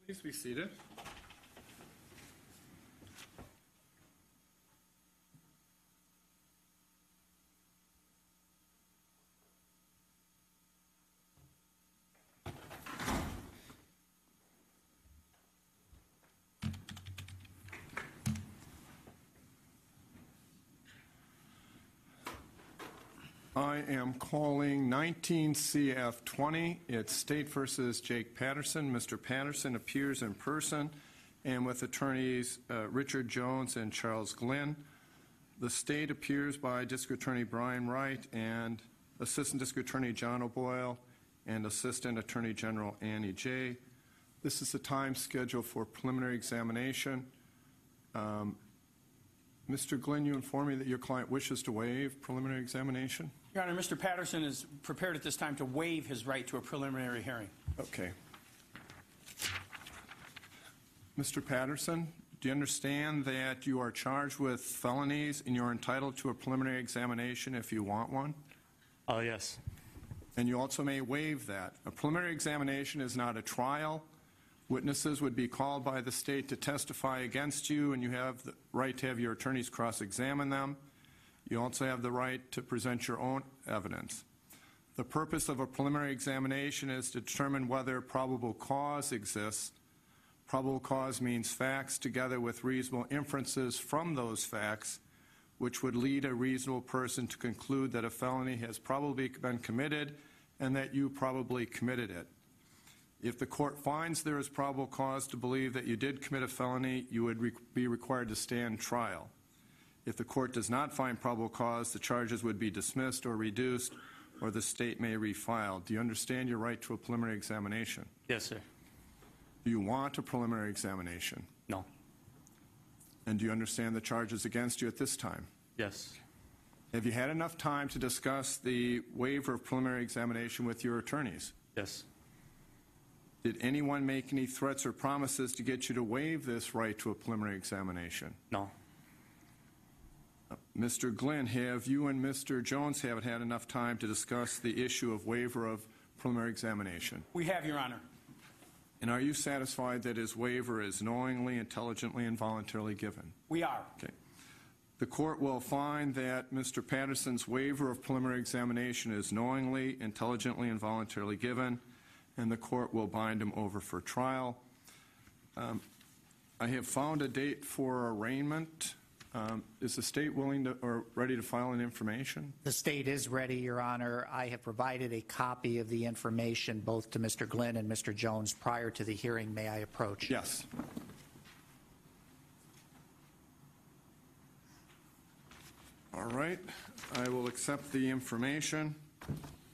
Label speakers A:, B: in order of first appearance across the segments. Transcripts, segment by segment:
A: Please be seated. I am calling 19 CF 20. It's State versus Jake Patterson. Mr. Patterson appears in person and with attorneys Richard Jones and Charles Glynn. The State appears by District Attorney Brian Wright and Assistant District Attorney John O'Boyle and Assistant Attorney General Annie J. This is the time scheduled for preliminary examination. Mr. Glynn, you inform me that your client wishes to waive preliminary examination?
B: Your Honor, Mr. Patterson is prepared at this time to waive his right to a preliminary hearing.
A: Okay. Mr. Patterson, do you understand that you are charged with felonies and you're entitled to a preliminary examination if you want one?
C: Yes.
A: And you also may waive that. A preliminary examination is not a trial. Witnesses would be called by the State to testify against you, and you have the right to have your attorneys cross-examine them. You also have the right to present your own evidence. The purpose of a preliminary examination is to determine whether probable cause exists. Probable cause means facts together with reasonable inferences from those facts, which would lead a reasonable person to conclude that a felony has probably been committed and that you probably committed it. If the court finds there is probable cause to believe that you did commit a felony, you would be required to stand trial. If the court does not find probable cause, the charges would be dismissed or reduced, or the State may refile. Do you understand your right to a preliminary examination?
C: Yes, sir.
A: Do you want a preliminary examination?
C: No.
A: And do you understand the charges against you at this time?
C: Yes.
A: Have you had enough time to discuss the waiver of preliminary examination with your attorneys?
C: Yes.
A: Did anyone make any threats or promises to get you to waive this right to a preliminary examination?
C: No.
A: Mr. Glynn, have you and Mr. Jones haven't had enough time to discuss the issue of waiver of preliminary examination?
B: We have, Your Honor.
A: And are you satisfied that his waiver is knowingly, intelligently, and voluntarily given?
B: We are.
A: Okay. The court will find that Mr. Patterson's waiver of preliminary examination is knowingly, intelligently, and voluntarily given, and the court will bind him over for trial. I have found a date for arraignment. Is the State willing to or ready to file an information?
D: The State is ready, Your Honor. I have provided a copy of the information both to Mr. Glynn and Mr. Jones prior to the hearing. May I approach?
A: Yes. All right. I will accept the information.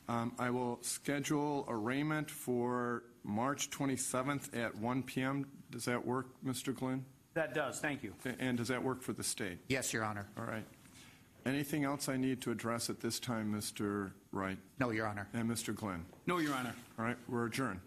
A: I will schedule arraignment for March 27th at 1 p.m. Does that work, Mr. Glynn?
B: That does. Thank you.
A: And does that work for the State?
D: Yes, Your Honor.
A: All right. Anything else I need to address at this time, Mr. Wright?
D: No, Your Honor.
A: And Mr. Glynn?
B: No, Your Honor.
A: All right. We're adjourned.